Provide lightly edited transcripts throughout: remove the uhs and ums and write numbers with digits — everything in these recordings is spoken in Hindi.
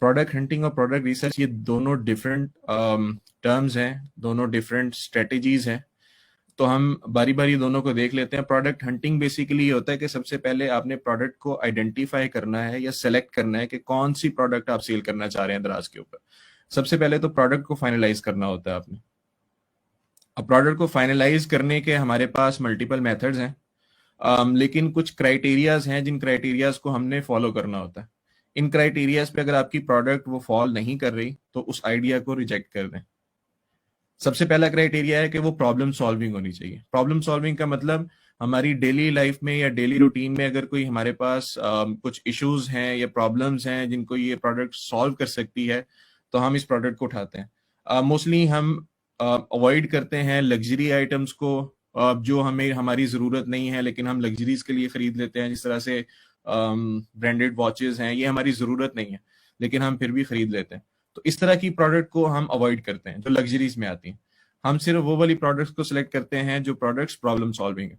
प्रोडक्ट हंटिंग और प्रोडक्ट रिसर्च ये दोनों डिफरेंट टर्म्स हैं, दोनों डिफरेंट स्ट्रेटेजीज हैं। तो हम बारी बारी दोनों को देख लेते हैं। प्रोडक्ट हंटिंग बेसिकली ये होता है कि सबसे पहले आपने प्रोडक्ट को आइडेंटिफाई करना है या सेलेक्ट करना है कि कौन सी प्रोडक्ट आप सेल करना चाह रहे हैं दराज के ऊपर। सबसे पहले तो प्रोडक्ट को फाइनलाइज करना होता है आपने। अब प्रोडक्ट को फाइनलाइज करने के हमारे पास मल्टीपल मेथड्स हैं, लेकिन कुछ क्राइटेरियाज हैं जिन क्राइटेरियाज को हमने फॉलो करना होता है। इन क्राइटेरियाज पे अगर आपकी प्रोडक्ट वो फॉल नहीं कर रही तो उस आइडिया को रिजेक्ट कर दें। सबसे पहला क्राइटेरिया है कि वो प्रॉब्लम सॉल्विंग होनी चाहिए। प्रॉब्लम सॉल्विंग का मतलब हमारी डेली लाइफ में या डेली रूटीन में अगर कोई हमारे पास कुछ इश्यूज हैं या प्रॉब्लम्स हैं जिनको ये प्रोडक्ट सॉल्व कर सकती है तो हम इस प्रोडक्ट को उठाते हैं। मोस्टली हम अवॉइड करते हैं लग्जरी आइटम्स को, जो हमें हमारी ज़रूरत नहीं है लेकिन हम लग्जरीज के लिए खरीद लेते हैं। जिस तरह से ब्रांडेड वॉचेस हैं, ये हमारी ज़रूरत नहीं है लेकिन हम फिर भी खरीद लेते हैं। तो इस तरह की प्रोडक्ट को हम अवॉइड करते हैं जो लग्जरीज में आती हैं। हम सिर्फ वो वाली प्रोडक्ट्स को सिलेक्ट करते हैं जो प्रोडक्ट्स प्रॉब्लम सॉल्विंग है।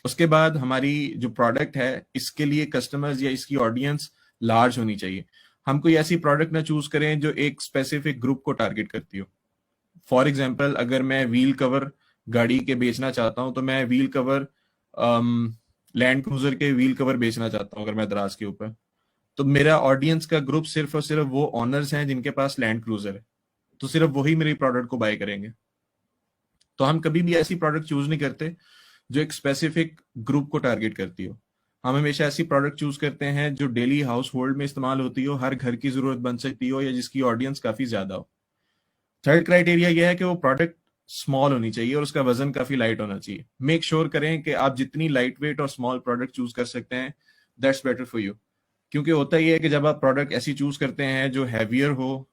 उसके बाद हमारी जो प्रोडक्ट है इसके लिए कस्टमर्स या इसकी ऑडियंस लार्ज होनी चाहिए। हम कोई ऐसी प्रोडक्ट ना चूज करें जो एक स्पेसिफिक ग्रुप को टारगेट करती हो। फॉर एग्जाम्पल, अगर मैं व्हील कवर गाड़ी के बेचना चाहता हूं तो मैं व्हील कवर लैंड क्रूजर के व्हील कवर बेचना चाहता हूं अगर मैं दराज के ऊपर, तो मेरा ऑडियंस का ग्रुप सिर्फ और सिर्फ वो ऑनर्स हैं जिनके पास लैंड क्रूजर है, तो सिर्फ वही मेरी प्रोडक्ट को बाय करेंगे। तो हम कभी भी ऐसी प्रोडक्ट चूज नहीं करते जो एक स्पेसिफिक ग्रुप को टारगेट करती हो। हम हमेशा ऐसी प्रोडक्ट चूज करते हैं जो डेली हाउस होल्ड में इस्तेमाल होती हो, हर घर की जरूरत बन सकती हो या जिसकी ऑडियंस काफी ज्यादा हो। थर्ड क्राइटेरिया यह है कि वो प्रोडक्ट स्मॉल होनी चाहिए और उसका वजन काफी लाइट होना चाहिए। मेक श्योर करें कि आप जितनी लाइट वेट और स्मॉल प्रोडक्ट चूज कर सकते हैं दैट्स बेटर फॉर यू। क्योंकि होता ही है कि जब आप प्रोडक्ट ऐसी चूज करते हैं जो हैवियर हो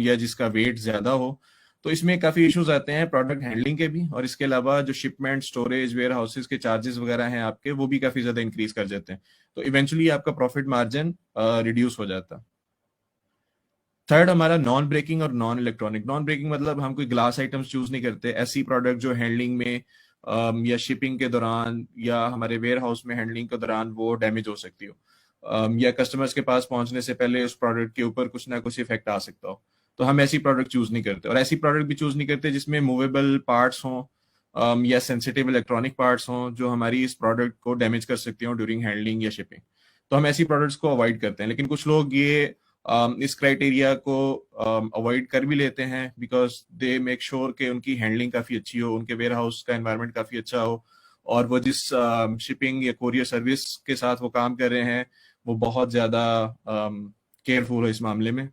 या जिसका वेट ज्यादा हो तो इसमें काफी इश्यूज आते हैं प्रोडक्ट हैंडलिंग के भी, और इसके अलावा जो शिपमेंट, स्टोरेज, वेयर हाउसेज के चार्जेस वगैरह हैं आपके, वो भी काफी ज्यादा इंक्रीज कर जाते हैं। तो इवेंचुअली आपका प्रॉफिट मार्जिन रिड्यूस हो जाता है। थर्ड हमारा नॉन ब्रेकिंग और नॉन इलेक्ट्रॉनिक। नॉन ब्रेकिंग मतलब हम कोई ग्लास आइटम्स चूज नहीं करते, ऐसी प्रोडक्ट जो हैंडलिंग में या शिपिंग के दौरान या हमारे वेयर हाउस में हैंडलिंग के दौरान वो डैमेज हो सकती हो, या कस्टमर्स के पास पहुंचने से पहले उस प्रोडक्ट के ऊपर कुछ ना कुछ इफेक्ट आ सकता हो। तो हम ऐसी प्रोडक्ट चूज नहीं करते, और ऐसी प्रोडक्ट भी चूज नहीं करते जिसमें मूवेबल पार्ट्स हों या सेंसिटिव इलेक्ट्रॉनिक पार्ट्स हों जो हमारी इस प्रोडक्ट को डैमेज कर सकती हो ड्यूरिंग हैंडलिंग या शिपिंग। तो हम ऐसी प्रोडक्ट्स को अवॉइड करते हैं। लेकिन कुछ लोग ये इस क्राइटेरिया को अवॉइड कर भी लेते हैं बिकॉज दे मेक श्योर कि उनकी हैंडलिंग काफी अच्छी हो, उनके वेयर हाउस का एनवायरनमेंट काफी अच्छा हो, और वो जिस शिपिंग या कोरियर सर्विस के साथ वो काम कर रहे हैं वो बहुत ज्यादा केयरफुल हो इस मामले में।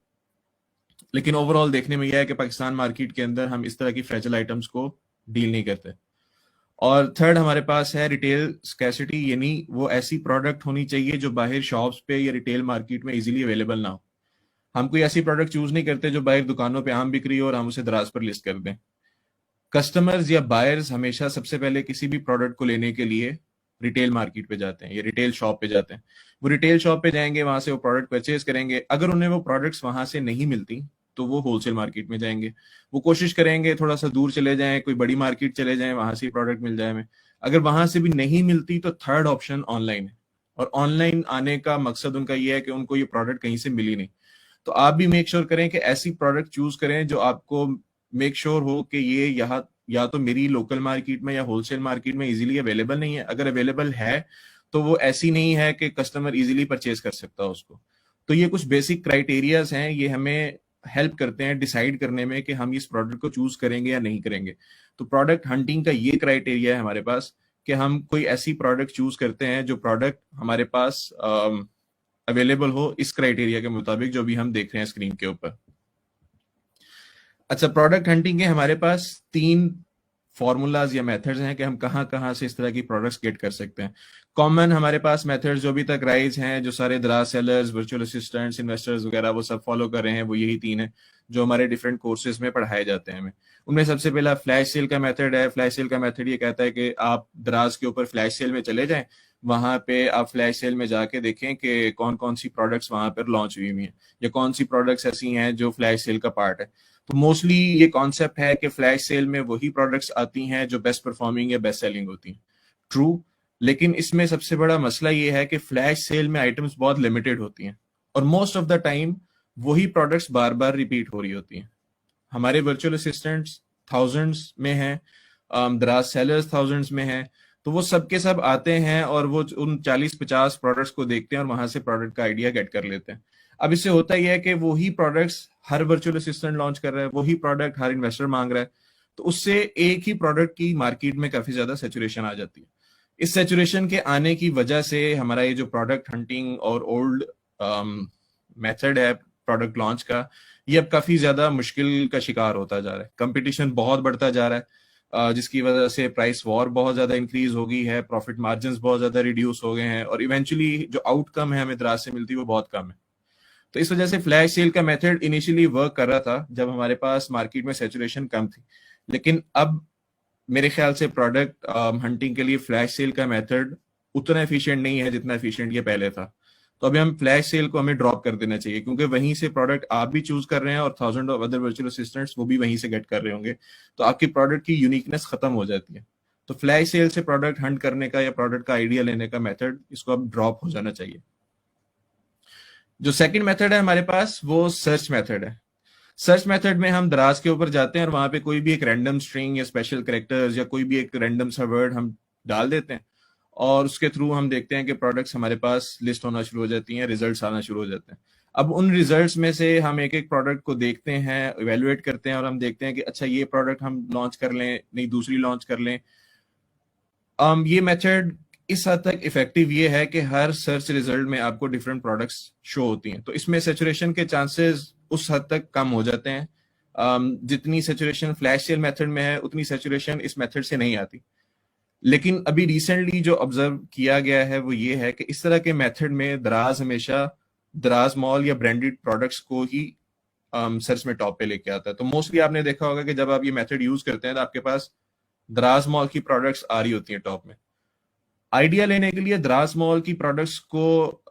लेकिन ओवरऑल देखने में यह है कि पाकिस्तान मार्केट के अंदर हम इस तरह की फ्रेजल आइटम्स को डील नहीं करते। और थर्ड हमारे पास है रिटेल स्कैसिटी, यानी वो ऐसी प्रोडक्ट होनी चाहिए जो बाहर शॉप्स पे या रिटेल मार्केट में इजीली अवेलेबल ना हो। हम कोई ऐसी प्रोडक्ट चूज नहीं करते जो बाहर दुकानों पे आम बिक रही हो और हम उसे दराज पर लिस्ट कर दें। कस्टमर्स या बायर्स हमेशा सबसे पहले किसी भी प्रोडक्ट को लेने के लिए रिटेल मार्केट पे जाते हैं या रिटेल शॉप पे जाते हैं। वो रिटेल शॉप पे जाएंगे, वहां से वो प्रोडक्ट परचेज करेंगे। अगर उन्हें वो प्रोडक्ट्स वहां से नहीं मिलती तो वो होलसेल मार्केट में जाएंगे। वो कोशिश करेंगे थोड़ा सा दूर चले जाएं, कोई बड़ी मार्केट चले जाएं, वहां से प्रोडक्ट मिल जाए हमें। अगर वहां से भी नहीं मिलती तो थर्ड ऑप्शन ऑनलाइन है, और ऑनलाइन आने का मकसद उनका ये है कि उनको ये प्रोडक्ट कहीं से मिली नहीं। तो आप भी मेक श्योर करें कि ऐसी प्रोडक्ट चूज करें जो आपको मेक श्योर हो कि ये यहाँ या तो मेरी लोकल मार्केट में या होलसेल मार्केट में इजीली अवेलेबल नहीं है। अगर अवेलेबल है तो वो ऐसी नहीं है कि कस्टमर इजीली परचेज कर सकता है उसको। तो ये कुछ बेसिक क्राइटेरियाज हैं, ये हमें हेल्प करते हैं डिसाइड करने में कि हम इस प्रोडक्ट को चूज करेंगे या नहीं करेंगे। तो प्रोडक्ट हंटिंग का ये क्राइटेरिया है हमारे पास कि हम कोई ऐसी प्रोडक्ट चूज करते हैं जो प्रोडक्ट हमारे पास अवेलेबल हो इस क्राइटेरिया के मुताबिक जो भी हम देख रहे हैं स्क्रीन के ऊपर। अच्छा, प्रोडक्ट हंटिंग के हमारे पास 3 फॉर्मूलाज या मेथड्स हैं कि हम कहाँ कहाँ से इस तरह की प्रोडक्ट्स गेट कर सकते हैं। कॉमन हमारे पास मेथड्स जो अभी तक राइज हैं, जो सारे दराज सेलर्स, वर्चुअल असिस्टेंट्स, इन्वेस्टर्स वगैरह वो सब फॉलो कर रहे हैं, वो यही 3 है जो हमारे डिफरेंट कोर्सेज में पढ़ाए जाते हैं हमें। उनमें सबसे पहला फ्लैश सेल का मेथड है। फ्लैश सेल का मेथड ये कहता है कि आप दराज के ऊपर फ्लैश सेल में चले जाएं, वहां पे आप फ्लैश सेल में जाके देखें कि कौन कौन सी प्रोडक्ट्स वहां पर लॉन्च हुई हुई हैं या कौन सी प्रोडक्ट्स ऐसी हैं जो फ्लैश सेल का पार्ट है। तो मोस्टली ये कॉन्सेप्ट है कि फ्लैश सेल में वही प्रोडक्ट्स आती हैं जो बेस्ट परफॉर्मिंग या बेस्ट सेलिंग होती हैं। ट्रू, लेकिन इसमें सबसे बड़ा मसला ये है कि फ्लैश सेल में आइटम्स बहुत लिमिटेड होती हैं, और मोस्ट ऑफ द टाइम वही प्रोडक्ट्स बार बार रिपीट हो रही होती हैं। हमारे वर्चुअल असिस्टेंट्स थाउजेंड्स में हैं, दराज सेलर्स थाउजेंड्स में हैं, तो वो सब के सब आते हैं और वो उन 40-50 प्रोडक्ट्स को देखते हैं और वहां से प्रोडक्ट का आइडिया गेट कर लेते हैं। अब इससे होता ही है कि वही प्रोडक्ट्स हर वर्चुअल असिस्टेंट लॉन्च कर रहा है, वही प्रोडक्ट हर इन्वेस्टर मांग रहा है, तो उससे एक ही प्रोडक्ट की मार्केट में काफी ज्यादा सेचुरेशन आ जाती है। इस सेचुरेशन के आने की वजह से हमारा ये जो प्रोडक्ट हंटिंग और ओल्ड मेथड है प्रोडक्ट लॉन्च का, ये अब काफी ज्यादा मुश्किल का शिकार होता जा रहा है। कंपटीशन बहुत बढ़ता जा रहा है, जिसकी वजह से प्राइस वॉर बहुत ज्यादा इंक्रीज हो गई है, प्रॉफिट मार्जिन बहुत ज्यादा रिड्यूस हो गए हैं, और इवेंचुअली जो आउटकम है हमें दराज से मिलती है वो बहुत कम है। तो इस वजह से फ्लैश सेल का मेथड इनिशियली वर्क कर रहा था जब हमारे पास मार्केट में सेचुरेशन कम थी, लेकिन अब मेरे ख्याल से प्रोडक्ट हंटिंग के लिए फ्लैश सेल का मेथड उतना एफिशिएंट नहीं है जितना एफिशिएंट ये पहले था। तो अभी हम फ्लैश सेल को हमें ड्रॉप कर देना चाहिए, क्योंकि वहीं से प्रोडक्ट आप भी चूज कर रहे हैं और thousand of other virtual assistants वो भी वहीं से गेट कर रहे होंगे, तो आपकी प्रोडक्ट की यूनिकनेस खत्म हो जाती है। तो फ्लैश सेल से प्रोडक्ट हंट करने का या प्रोडक्ट का आइडिया लेने का मेथड, इसको अब ड्रॉप हो जाना चाहिए। जो सेकंड मेथड है हमारे पास वो सर्च मेथड है। सर्च मेथड में हम दराज के ऊपर जाते हैं और वहां पे कोई भी एक रैंडम स्ट्रिंग या स्पेशल कैरेक्टर्स या कोई भी एक रैंडम सा वर्ड हम डाल देते हैं, और उसके थ्रू हम देखते हैं कि प्रोडक्ट्स हमारे पास लिस्ट होना शुरू हो जाती हैं, रिजल्ट्स आना शुरू हो जाते हैं। अब उन रिजल्ट्स में से हम एक एक प्रोडक्ट को देखते हैं, इवेलुएट करते हैं, और हम देखते हैं कि अच्छा ये प्रोडक्ट हम लॉन्च कर लें, नहीं दूसरी लॉन्च कर लें। ये मेथड इस हद तक इफेक्टिव ये है कि हर सर्च रिजल्ट में आपको डिफरेंट प्रोडक्ट्स शो होती हैं, तो इसमें सेचुरेशन के चांसेस उस हद तक कम हो जाते हैं। जितनी सेचुरेशन फ्लैश सेल मेथड में है उतनी सेचुरेशन इस मेथड से नहीं आती। लेकिन अभी रिसेंटली जो ऑब्जर्व किया गया है वो ये है कि इस तरह के मेथड में दराज हमेशा दराज मॉल या ब्रांडेड प्रोडक्ट्स को ही सर्च में टॉप पे लेके आता है। तो मोस्टली आपने देखा होगा कि जब आप ये मेथड यूज करते हैं तो आपके पास दराज मॉल की प्रोडक्ट्स आ रही होती हैं टॉप में। आइडिया लेने के लिए दराज मॉल की प्रोडक्ट्स को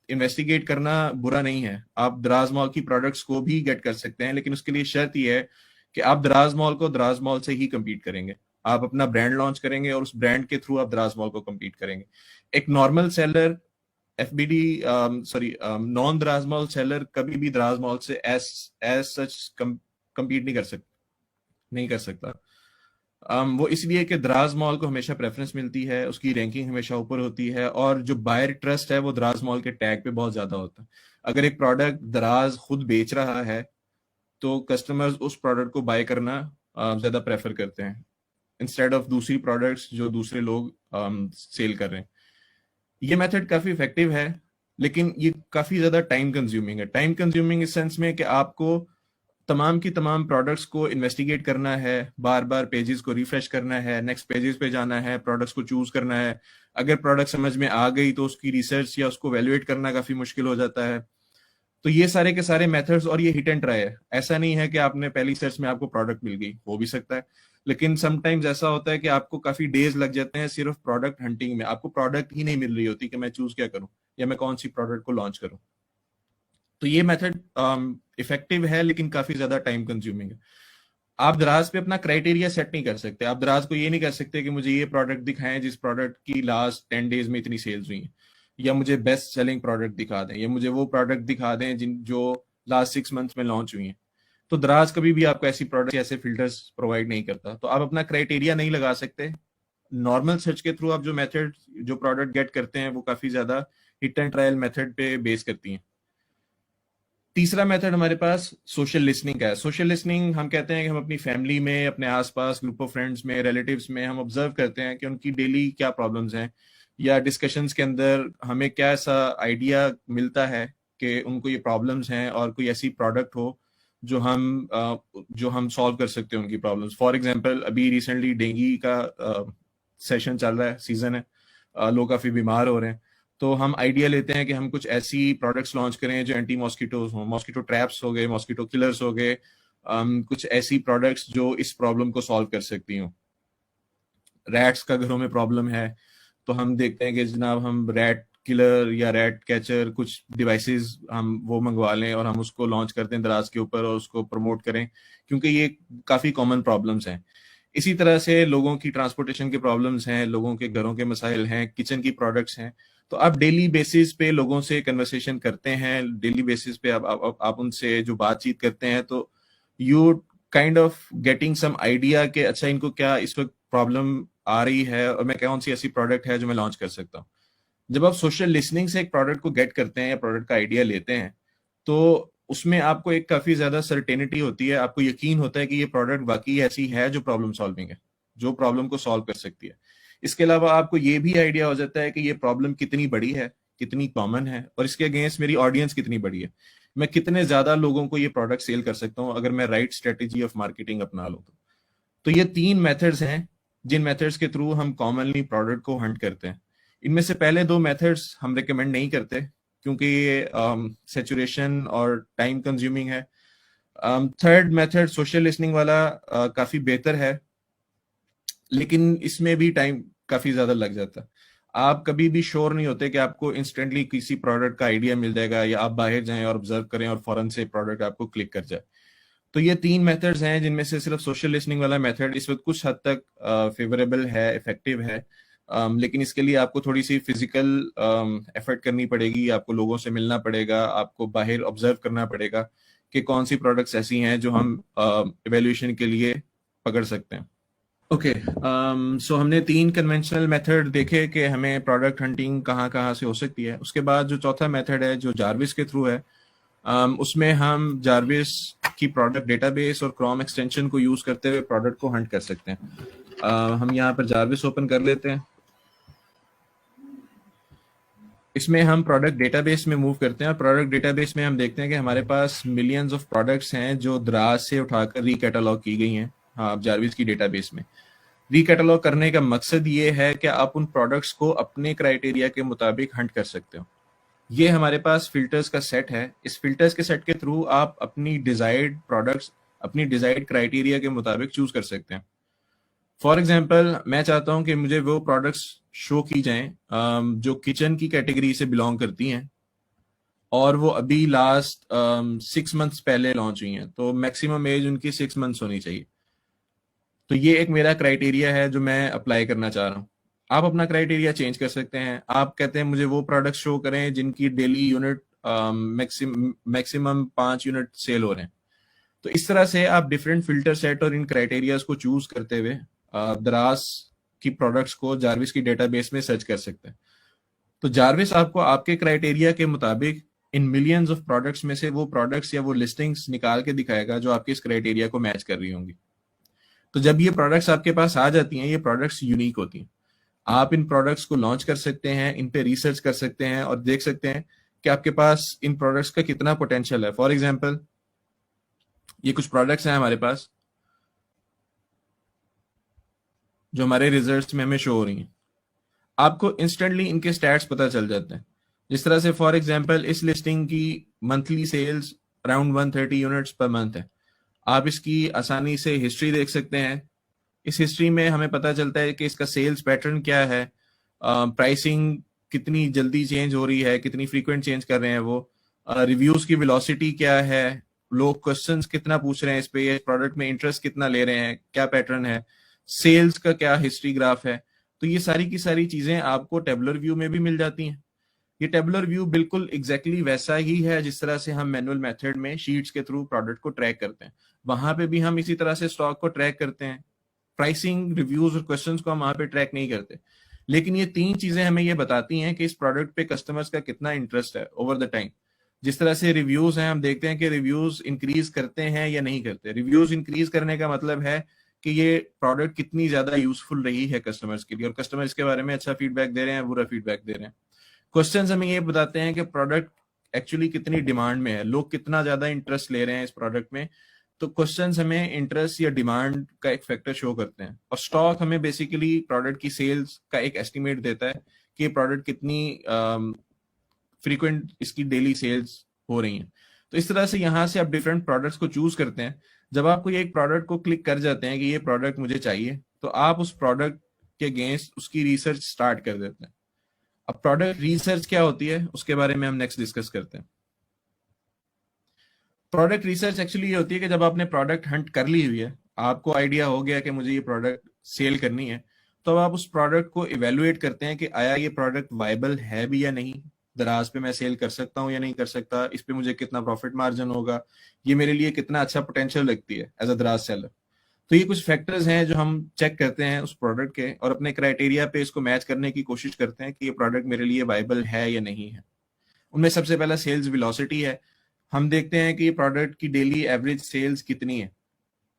इन्वेस्टिगेट करना बुरा नहीं है, आप दराज मॉल की प्रोडक्ट्स को भी गेट कर सकते हैं, लेकिन उसके लिए शर्त यह है कि आप दराज मॉल को दराज मॉल से ही कम्पीट करेंगे। आप अपना ब्रांड लॉन्च करेंगे और उस ब्रांड के थ्रू आप दराज मॉल को कम्पीट करेंगे। एक normal seller FBD sorry non दराज मॉल सेलर कभी भी दराज मॉल से एज सच कम्पीट नहीं कर सकता। वो इसलिए कि दराज मॉल को हमेशा प्रेफरेंस मिलती है, उसकी रैंकिंग हमेशा ऊपर होती है, और जो बायर ट्रस्ट है वो दराज मॉल के टैग पे बहुत ज्यादा होता है। अगर एक प्रोडक्ट दराज खुद बेच रहा है तो कस्टमर्स उस प्रोडक्ट को बाय करना ज्यादा प्रेफर करते हैं इंस्टेड ऑफ दूसरी प्रोडक्ट्स जो दूसरे लोग सेल कर रहे हैं। ये मेथड काफी इफेक्टिव है, लेकिन ये काफी ज्यादा टाइम कंज्यूमिंग है। टाइम कंज्यूमिंग इस सेंस में कि आपको तमाम की तमाम प्रोडक्ट्स को इन्वेस्टिगेट करना है, बार बार पेजेस को रिफ्रेश करना है, नेक्स्ट पेजेस पे जाना है, प्रोडक्ट्स को चूज करना है। अगर प्रोडक्ट समझ में आ गई तो उसकी रिसर्च या उसको वैल्यूएट करना काफी मुश्किल हो जाता है। तो ये सारे के सारे मेथड्स, और ये हिट एंड ट्राई है। ऐसा नहीं है कि आपने पहली सर्च में आपको प्रोडक्ट मिल गई, हो भी सकता है, लेकिन समटाइम्स ऐसा होता है कि आपको काफी डेज लग जाते हैं सिर्फ प्रोडक्ट हंटिंग में, आपको प्रोडक्ट ही नहीं मिल रही होती कि मैं चूज क्या करूं या मैं कौन सी प्रोडक्ट को लॉन्च करूं। तो ये मेथड इफेक्टिव है लेकिन काफी ज्यादा टाइम कंज्यूमिंग है। आप दराज पे अपना क्राइटेरिया सेट नहीं कर सकते। आप दराज को ये नहीं कर सकते कि मुझे ये प्रोडक्ट दिखाएं जिस प्रोडक्ट की लास्ट 10 डेज में इतनी सेल्स हुई है, या मुझे बेस्ट सेलिंग प्रोडक्ट दिखा दें, या मुझे वो प्रोडक्ट दिखा दें जिन जो लास्ट 6 मंथ्स में लॉन्च हुई है। तो दराज कभी भी आपको ऐसी प्रोडक्ट ऐसे फिल्टर्स प्रोवाइड नहीं करता, तो आप अपना क्राइटेरिया नहीं लगा सकते। नॉर्मल सर्च के थ्रू आप जो मेथड जो प्रोडक्ट गेट करते हैं वो काफी ज्यादा हिट एंड ट्रायल मेथड पे बेस करती हैं। तीसरा मेथड हमारे पास सोशल लिसनिंग का है। सोशल लिसनिंग हम कहते हैं कि हम अपनी फैमिली में, अपने आसपास ग्रुप ऑफ फ्रेंड्स में, रिलेटिव्स में हम ऑब्जर्व करते हैं कि उनकी डेली क्या प्रॉब्लम्स हैं, या डिस्कशंस के अंदर हमें क्या ऐसा आइडिया मिलता है कि उनको ये प्रॉब्लम्स हैं और कोई ऐसी प्रोडक्ट हो जो हम सॉल्व कर सकते हैं उनकी प्रॉब्लम्स। फॉर एग्जांपल अभी रिसेंटली डेंगू का सेशन चल रहा है, सीजन है, लोग काफी बीमार हो रहे हैं, तो हम आइडिया लेते हैं कि हम कुछ ऐसी प्रोडक्ट्स लॉन्च करें जो एंटी मॉस्किटोज हो, मॉस्किटो ट्रैप्स हो गए, मॉस्किटो किलर्स हो गए, कुछ ऐसी प्रोडक्ट्स जो इस प्रॉब्लम को सॉल्व कर सकती हूँ। रैट्स का घरों में प्रॉब्लम है तो हम देखते हैं कि जनाब हम रैट किलर या रैट कैचर कुछ डिवाइसेस हम वो मंगवा लें और हम उसको लॉन्च करते हैं दराज के ऊपर और उसको प्रमोट करें, क्योंकि ये काफी कॉमन प्रॉब्लम्स हैं। इसी तरह से लोगों की ट्रांसपोर्टेशन के प्रॉब्लम्स हैं, लोगों के घरों के मसाइल हैं, किचन की प्रोडक्ट्स हैं, तो आप डेली बेसिस पे लोगों से कन्वर्सेशन करते हैं, डेली बेसिस पे आप उनसे जो बातचीत करते हैं, तो you kind of getting some idea कि अच्छा इनको क्या इस वक्त प्रॉब्लम आ रही है और मैं कौन सी ऐसी प्रोडक्ट है जो मैं लॉन्च कर सकता हूँ। जब आप सोशल लिसनिंग से एक प्रोडक्ट को गेट करते हैं या प्रोडक्ट का आइडिया लेते हैं, तो उसमें आपको एक काफी ज्यादा सर्टेनिटी होती है, आपको यकीन होता है कि ये प्रोडक्ट वाकई ऐसी है जो प्रॉब्लम सॉल्विंग है, जो प्रॉब्लम को सॉल्व कर सकती है। इसके अलावा आपको ये भी आइडिया हो जाता है कि ये प्रॉब्लम कितनी बड़ी है, कितनी कॉमन है, और इसके अगेंस्ट मेरी ऑडियंस कितनी बड़ी है, मैं कितने ज्यादा लोगों को ये प्रोडक्ट सेल कर सकता हूँ अगर मैं राइट स्ट्रेटेजी ऑफ मार्केटिंग अपना लूँ। तो ये 3 मेथड्स हैं जिन मेथड्स के थ्रू हम कॉमनली प्रोडक्ट को हंट करते हैं। इनमें से पहले 2 मेथड्स हम रिकमेंड नहीं करते क्योंकि ये सेचुरेशन और टाइम कंज्यूमिंग है। थर्ड मेथड सोशल लिसनिंग वाला काफी बेहतर है, लेकिन इसमें भी टाइम काफी ज्यादा लग जाता है। आप कभी भी श्योर नहीं होते कि आपको इंस्टेंटली किसी प्रोडक्ट का आइडिया मिल जाएगा या आप बाहर जाएं और ऑब्जर्व करें और फौरन से प्रोडक्ट आपको क्लिक कर जाए। तो ये 3 मेथड्स हैं जिनमें से सिर्फ सोशल लिसनिंग वाला मेथड इस वक्त कुछ हद तक फेवरेबल है, इफेक्टिव है। लेकिन इसके लिए आपको थोड़ी सी फिजिकल एफर्ट करनी पड़ेगी, आपको लोगों से मिलना पड़ेगा, आपको बाहर ऑब्जर्व करना पड़ेगा कि कौन सी प्रोडक्ट्स ऐसी हैं जो हम इवेल्युएशन के लिए पकड़ सकते हैं। ओके, सो हमने 3 कन्वेंशनल मेथड देखे कि हमें प्रोडक्ट हंटिंग कहाँ कहाँ से हो सकती है। उसके बाद जो चौथा मेथड है जो जार्विस के थ्रू है, उसमें हम जार्विस की प्रोडक्ट डेटाबेस और क्रोम एक्सटेंशन को यूज करते हुए प्रोडक्ट को हंट कर सकते हैं। हम यहाँ पर जार्विस ओपन कर लेते हैं। इसमें हम प्रोडक्ट डेटाबेस में मूव करते हैं और प्रोडक्ट डेटाबेस में हम देखते हैं कि हमारे पास मिलियंस ऑफ प्रोडक्ट्स हैं जो दराज से उठाकर रिकैटलॉग की गई हैं। हाँ, जार्विस की डेटाबेस में रिकैटलॉग करने का मकसद ये है कि आप उन प्रोडक्ट्स को अपने क्राइटेरिया के मुताबिक हंट कर सकते हो। ये हमारे पास फिल्टर्स का सेट है। इस फिल्टर्स के सेट के थ्रू आप अपनी डिजायर्ड प्रोडक्ट्स अपनी डिजायर्ड क्राइटेरिया के मुताबिक चूज कर सकते हैं। फॉर एग्जाम्पल, मैं चाहता हूं कि मुझे वो प्रोडक्ट्स शो की जाएं जो किचन की कैटेगरी से बिलोंग करती हैं और वो अभी लास्ट 6 मंथ्स पहले लॉन्च हुई हैं, तो मैक्सिमम एज उनकी 6 मंथ्स होनी चाहिए। तो ये एक मेरा क्राइटेरिया है जो मैं अप्लाई करना चाह रहा हूँ। आप अपना क्राइटेरिया चेंज कर सकते हैं। आप कहते हैं मुझे वो प्रोडक्ट शो करें जिनकी daily unit maximum 5 unit sale हो रहे हैं। तो इस तरह से आप डिफरेंट फिल्टर सेट और इन क्राइटेरियाज को चूज करते हुए दराज की प्रोडक्ट्स को जार्विस की डेटाबेस में सर्च कर सकते हैं। तो जार्विस आपको आपके क्राइटेरिया के मुताबिक इन मिलियंस ऑफ प्रोडक्ट्स में से वो प्रोडक्ट्स या वो लिस्टिंग्स निकाल के दिखाएगा जो आपके इस क्राइटेरिया को मैच कर रही होंगी। तो जब ये प्रोडक्ट्स आपके पास आ जाती हैं, ये प्रोडक्ट्स यूनिक होती हैं। आप इन प्रोडक्ट्स को लॉन्च कर सकते हैं, इन पे रिसर्च कर सकते हैं और देख सकते हैं कि आपके पास इन प्रोडक्ट्स का कितना पोटेंशियल है। फॉर एग्जाम्पल, ये कुछ प्रोडक्ट्स हैं हमारे पास जो हमारे रिजल्ट्स में हमें शो हो रही हैं। आपको इंस्टेंटली इनके स्टैट्स पता चल जाते हैं। जिस तरह से फॉर एग्जाम्पल इस लिस्टिंग की monthly sales around 130 units per month है। आप इसकी आसानी से हिस्ट्री देख सकते हैं। इस हिस्ट्री में हमें पता चलता है कि इसका सेल्स पैटर्न क्या है, प्राइसिंग कितनी जल्दी चेंज हो रही है, कितनी फ्रीक्वेंट चेंज कर रहे हैं वो, रिव्यूज की वेलोसिटी क्या है, लोग क्वेश्चंस कितना पूछ रहे हैं इस पे, प्रोडक्ट में इंटरेस्ट कितना ले रहे हैं, क्या पैटर्न है, सेल्स का क्या हिस्ट्री ग्राफ है। तो ये सारी की सारी चीजें आपको टेबुलर व्यू में भी मिल जाती हैं। ये टेबुलर व्यू बिल्कुल एग्जैक्टली वैसा ही है जिस तरह से हम मैनुअल मेथड में शीट्स के थ्रू प्रोडक्ट को ट्रैक करते हैं। वहां पे भी हम इसी तरह से स्टॉक को ट्रैक करते हैं। प्राइसिंग, रिव्यूज और क्वेश्चंस को हम वहां पे ट्रैक नहीं करते, लेकिन ये 3 चीजें हमें ये बताती हैं कि इस प्रोडक्ट पे कस्टमर्स का कितना इंटरेस्ट है ओवर द टाइम। जिस तरह से रिव्यूज हैं, हम देखते हैं कि रिव्यूज इंक्रीज करते हैं या नहीं करते। रिव्यूज इंक्रीज करने का मतलब है कि ये प्रोडक्ट कितनी ज्यादा यूजफुल रही है कस्टमर्स के लिए और कस्टमर इसके बारे में अच्छा फीडबैक दे रहे हैं, बुरा फीडबैक दे रहे हैं। क्वेश्चंस हमें ये बताते हैं कि प्रोडक्ट एक्चुअली कितनी डिमांड में है, लोग कितना ज्यादा इंटरेस्ट ले रहे हैं इस प्रोडक्ट में। तो क्वेश्चंस हमें इंटरेस्ट या डिमांड का एक फैक्टर शो करते हैं और स्टॉक हमें बेसिकली प्रोडक्ट की सेल्स का एक एस्टिमेट देता है कि ये प्रोडक्ट कितनी फ्रीक्वेंट इसकी डेली सेल्स हो रही हैं। तो इस तरह से यहाँ से आप डिफरेंट प्रोडक्ट्स को चूज करते हैं। जब आपको ये एक प्रोडक्ट को क्लिक कर जाते हैं कि ये प्रोडक्ट मुझे चाहिए, तो आप उस प्रोडक्ट के अगेंस्ट उसकी रिसर्च स्टार्ट कर देते हैं। अब प्रोडक्ट रिसर्च क्या होती है उसके बारे में हम नेक्स्ट डिस्कस करते हैं। प्रोडक्ट रिसर्च एक्चुअली ये होती है कि जब आपने प्रोडक्ट हंट कर ली हुई है, आपको आइडिया हो गया कि मुझे ये प्रोडक्ट सेल करनी है, तो अब आप उस प्रोडक्ट को इवेलुएट करते हैं कि आया ये प्रोडक्ट वायबल है भी या नहीं, दराज पे मैं सेल कर सकता हूँ या नहीं कर सकता, इस पे मुझे कितना प्रॉफिट मार्जिन होगा, ये मेरे लिए कितना अच्छा पोटेंशियल लगती है एज अ दराज सेलर। तो ये कुछ फैक्टर्स हैं जो हम चेक करते हैं उस प्रोडक्ट के और अपने क्राइटेरिया पे इसको मैच करने की कोशिश करते हैं कि ये प्रोडक्ट मेरे लिए वायबल है या नहीं है। उनमें सबसे पहला सेल्स वेलोसिटी है। हम देखते हैं कि ये प्रोडक्ट की डेली एवरेज सेल्स कितनी है।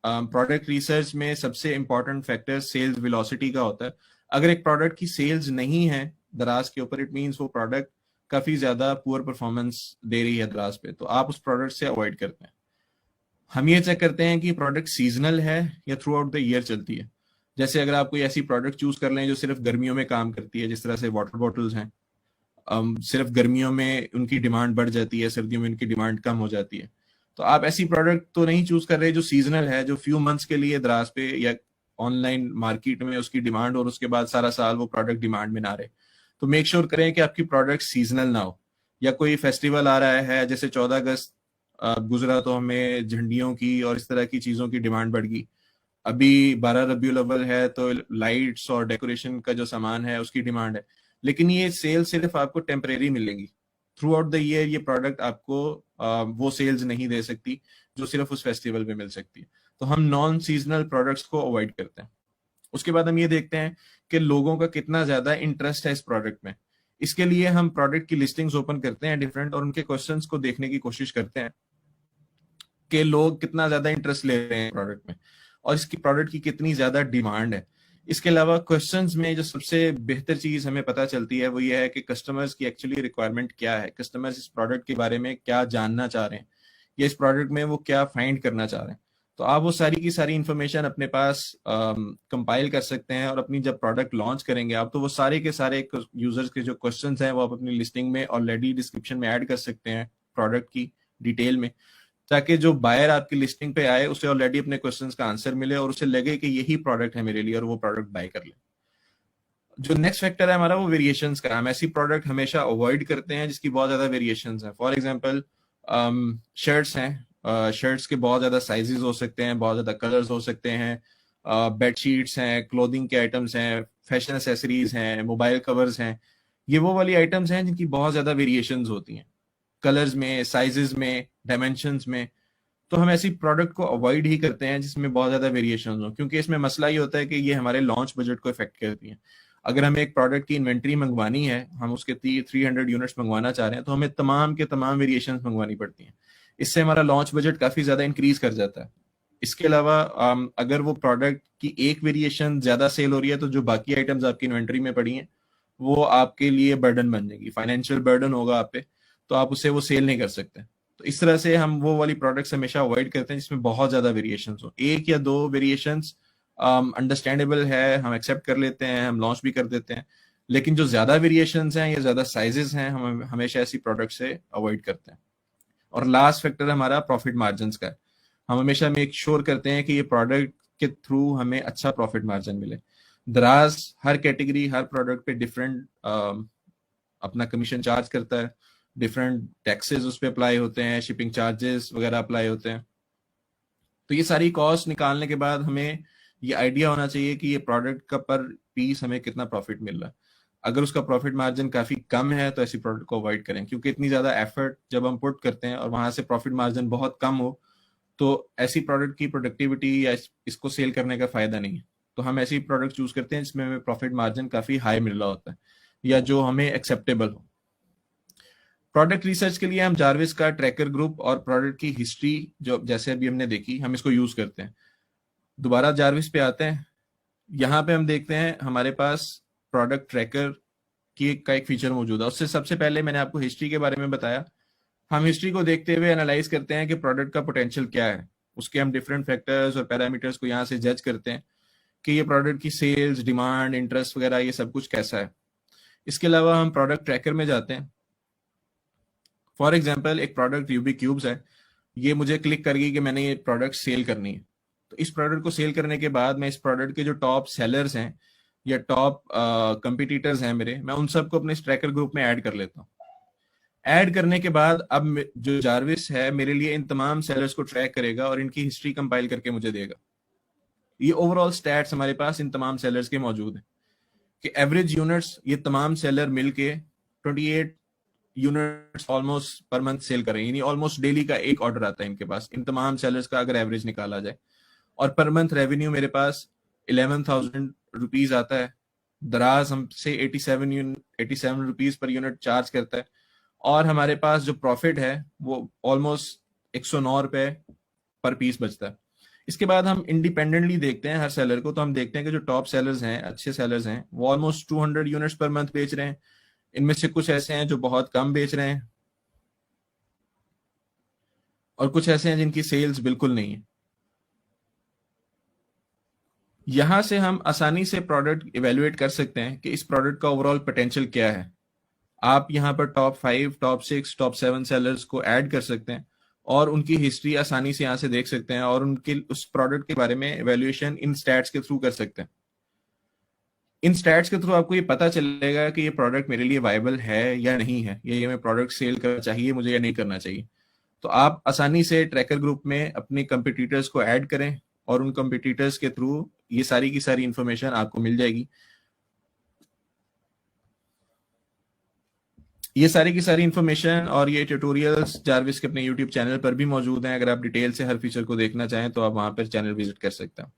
प्रोडक्ट रिसर्च में सबसे इंपॉर्टेंट फैक्टर सेल्स वेलोसिटी का होता है। अगर एक प्रोडक्ट की सेल्स नहीं है दराज के ऊपर, इट मीन्स वो प्रोडक्ट काफी ज्यादा पुअर परफॉर्मेंस दे रही है दराज पे, तो आप उस प्रोडक्ट से अवॉइड करते हैं। हम ये चेक करते हैं कि प्रोडक्ट सीजनल है या थ्रू आउट द ईयर चलती है। जैसे अगर आप कोई ऐसी प्रोडक्ट चूज कर लें जो सिर्फ गर्मियों में काम करती है, जिस तरह से वाटर बॉटल्स हैं, सिर्फ गर्मियों में उनकी डिमांड बढ़ जाती है, सर्दियों में उनकी डिमांड कम हो जाती है, तो आप ऐसी प्रोडक्ट तो नहीं चूज कर रहे जो सीजनल है, जो फ्यू मंथ्स के लिए दराज पे या ऑनलाइन मार्केट में उसकी डिमांड और उसके बाद सारा साल वो प्रोडक्ट डिमांड में ना रहे। तो मेक श्योर करें कि आपकी प्रोडक्ट सीजनल ना हो। या कोई फेस्टिवल आ रहा है, जैसे 14 अगस्त गुजरा तो हमें झंडियों की और इस तरह की चीजों की डिमांड बढ़ गई। अभी 12 रबीउल अव्वल है तो लाइट्स और डेकोरेशन का जो सामान है उसकी डिमांड है। लेकिन ये सेल सिर्फ आपको टेम्परेरी मिलेगी, थ्रू आउट द ईयर ये प्रोडक्ट आपको वो सेल्स नहीं दे सकती जो सिर्फ उस फेस्टिवल में मिल सकती है। तो हम नॉन सीजनल प्रोडक्ट्स को अवॉइड करते हैं। उसके बाद हम ये देखते हैं कि लोगों का कितना ज्यादा इंटरेस्ट है इस प्रोडक्ट में। इसके लिए हम प्रोडक्ट की लिस्टिंग्स ओपन करते हैं डिफरेंट, और उनके क्वेश्चंस को देखने की कोशिश करते हैं कि लोग कितना ज्यादा इंटरेस्ट ले रहे हैं प्रोडक्ट में और इसकी प्रोडक्ट की कितनी ज्यादा डिमांड है। इसके अलावा क्वेश्चंस में जो सबसे बेहतर चीज हमें पता चलती है वो ये है कि कस्टमर्स की एक्चुअली रिक्वायरमेंट क्या है, कस्टमर्स इस प्रोडक्ट के बारे में क्या जानना चाह रहे हैं या इस प्रोडक्ट में वो क्या फाइंड करना चाह रहे हैं। तो आप वो सारी की सारी इंफॉर्मेशन अपने पास कंपाइल कर सकते हैं और अपनी जब प्रोडक्ट लॉन्च करेंगे आप, तो वो सारे के सारे यूजर्स के जो क्वेश्चंस हैं वो आप अपनी लिस्टिंग में ऑलरेडी डिस्क्रिप्शन में ऐड कर सकते हैं प्रोडक्ट की डिटेल में, ताकि जो बायर आपकी लिस्टिंग पे आए उसे ऑलरेडी अपने क्वेश्चंस का आंसर मिले और उसे लगे कि यही प्रोडक्ट है मेरे लिए और वो प्रोडक्ट बाय कर ले। जो नेक्स्ट फैक्टर है हमारा वो वेरिएशंस का। हम ऐसी प्रोडक्ट हमेशा अवॉइड करते हैं जिसकी बहुत ज्यादा वेरिएशंस हैं। फॉर एग्जांपल शर्ट्स हैं, शर्ट्स के बहुत ज्यादा साइजेस हो सकते हैं, बहुत ज्यादा कलर्स हो सकते हैं, बेडशीट्स हैं, क्लोथिंग के आइटम्स हैं, फैशन एसेसरीज हैं, मोबाइल कवर्स हैं। ये वो वाली आइटम्स हैं जिनकी बहुत ज्यादा वेरिएशंस होती हैं कलर्स में, साइजेस में, डायमेंशंस में। तो हम ऐसी प्रोडक्ट को अवॉइड ही करते हैं जिसमें बहुत ज्यादा वेरिएशन हो, क्योंकि इसमें मसला ये होता है कि ये हमारे लॉन्च बजट को इफेक्ट करती है। अगर हमें एक प्रोडक्ट की इन्वेंट्री मंगवानी है, हम उसके 300 यूनिट्स मंगवाना चाह रहे हैं, तो हमें तमाम के तमाम वेरिएशन मंगवानी पड़ती हैं। इससे हमारा लॉन्च बजट काफी ज्यादा इंक्रीज कर जाता है। इसके अलावा अगर वो प्रोडक्ट की एक वेरिएशन ज्यादा सेल हो रही है तो जो बाकी आइटम्स आपकी इन्वेंट्री में पड़ी हैं वो आपके लिए बर्डन बन जाएगी, फाइनेंशियल बर्डन होगा आप पे, तो आप उससे वो सेल नहीं कर सकते। तो इस तरह से हम वो वाली प्रोडक्ट्स हमेशा अवॉइड करते हैं जिसमें बहुत ज्यादा वेरिएशंस हो। एक या दो वेरिएशंस अंडरस्टैंडेबल है, हम एक्सेप्ट कर लेते हैं, हम लॉन्च भी कर देते हैं। लेकिन जो ज्यादा वेरिएशंस हैं या ज्यादा साइजेस हैं, हम हमेशा ऐसी प्रोडक्ट से अवॉइड करते हैं। और लास्ट फैक्टर हमारा प्रॉफिट मार्जिन का है। हम हमेशा मेक श्योर करते हैं कि ये प्रोडक्ट के थ्रू हमें अच्छा प्रॉफिट मार्जिन मिले। दराज हर कैटेगरी, हर प्रोडक्ट पे डिफरेंट अपना कमीशन चार्ज करता है, डिफरेंट टैक्सेस उस पर अप्लाई होते हैं, शिपिंग चार्जेस वगैरह अप्लाई होते हैं। तो ये सारी कॉस्ट निकालने के बाद हमें ये आइडिया होना चाहिए कि ये प्रोडक्ट का पर पीस हमें कितना प्रॉफिट मिल रहा है। अगर उसका प्रॉफिट मार्जिन काफी कम है तो ऐसी प्रोडक्ट को अवॉइड करें, क्योंकि इतनी ज्यादा एफर्ट जब हम पुट करते हैं और वहां से प्रॉफिट मार्जिन बहुत कम हो तो ऐसी प्रोडक्ट की प्रोडक्टिविटी या इसको सेल करने का फायदा नहीं है। तो हम ऐसी प्रोडक्ट चूज करते हैं जिसमें हमें प्रॉफिट मार्जिन काफी हाई मिल रहा होता है या जो हमें एक्सेप्टेबल हो। प्रोडक्ट रिसर्च के लिए हम जार्विस का ट्रैकर ग्रुप और प्रोडक्ट की हिस्ट्री जो जैसे अभी हमने देखी, हम इसको यूज करते हैं। दोबारा जार्विस पे आते हैं। यहाँ पे हम देखते हैं हमारे पास प्रोडक्ट ट्रैकर की का एक फीचर मौजूद है। उससे सबसे पहले मैंने आपको हिस्ट्री के बारे में बताया। हम हिस्ट्री को देखते हुए एनालाइज करते हैं कि प्रोडक्ट का पोटेंशियल क्या है। उसके हम डिफरेंट फैक्टर्स और पैरामीटर्स को यहाँ से जज करते हैं कि ये प्रोडक्ट की सेल्स, डिमांड, इंटरेस्ट वगैरह ये सब कुछ कैसा है। इसके अलावा हम प्रोडक्ट ट्रैकर में जाते हैं। फॉर एग्जाम्पल एक प्रोडक्ट रूबिक क्यूब्स है, ये मुझे क्लिक कर गई कि मैंने ये प्रोडक्ट सेल करनी है। तो इस प्रोडक्ट को सेल करने के बाद मैं इस प्रोडक्ट के जो टॉप सेलर्स हैं या टॉप कंपिटिटर्स हैं मेरे, मैं उन सबको अपने ट्रैकर ग्रुप में ऐड कर लेता हूँ। ऐड करने के बाद अब जो जार्विस है मेरे लिए इन तमाम सेलर्स को ट्रैक करेगा और इनकी हिस्ट्री कंपाइल करके मुझे देगा। ये ओवरऑल स्टैट्स हमारे पास इन तमाम सेलर्स के मौजूद हैं। कि एवरेज यूनिट्स ये तमाम सेलर मिलके 28 units almost per month sale कर रहे हैं, यानी ऑलमोस्ट डेली का एक ऑर्डर आता है इनके पास, इन तमाम सेलर्स का अगर एवरेज निकाला जाए। और पर मंथ रेवेन्यू मेरे पास 11,000 रुपीज आता है। दराज हमसे 87 रुपीज पर यूनिट चार्ज करता है, और हमारे पास जो प्रॉफिट है वो ऑलमोस्ट 109 रुपए पर पीस बचता है। इसके बाद हम इंडिपेंडेंटली देखते हैं हर सेलर को, तो हम देखते हैं कि जो टॉप सेलर्स हैं, अच्छे सेलर्स हैं, वो ऑलमोस्ट 200 यूनिट्स पर मंथ बेच रहे हैं। इनमें से कुछ ऐसे हैं जो बहुत कम बेच रहे हैं, और कुछ ऐसे हैं जिनकी सेल्स बिल्कुल नहीं है। यहां से हम आसानी से प्रोडक्ट इवेल्युएट कर सकते हैं कि इस प्रोडक्ट का ओवरऑल पोटेंशियल क्या है। आप यहाँ पर टॉप 5, टॉप 6, टॉप 7 सेलर्स को ऐड कर सकते हैं, और उनकी हिस्ट्री आसानी से यहाँ से देख सकते हैं, और उनके उस प्रोडक्ट के बारे में इवेल्युएशन इन स्टैट्स के थ्रू कर सकते हैं। इन स्टैट्स के थ्रू आपको ये पता चलेगा कि ये प्रोडक्ट मेरे लिए वायबल है या नहीं है, या ये मैं प्रोडक्ट सेल करना चाहिए मुझे या नहीं करना चाहिए। तो आप आसानी से ट्रैकर ग्रुप में अपने कंपिटिटर्स को ऐड करें, और उन कंपिटिटर्स के थ्रू ये सारी की सारी इंफॉर्मेशन आपको मिल जाएगी। ये सारी की सारी इंफॉर्मेशन और ये ट्यूटोरियल्स जारविस के अपने यूट्यूब चैनल पर भी मौजूद हैं। अगर आप डिटेल से हर फीचर को देखना चाहें तो आप वहां पर चैनल विजिट कर सकते हैं।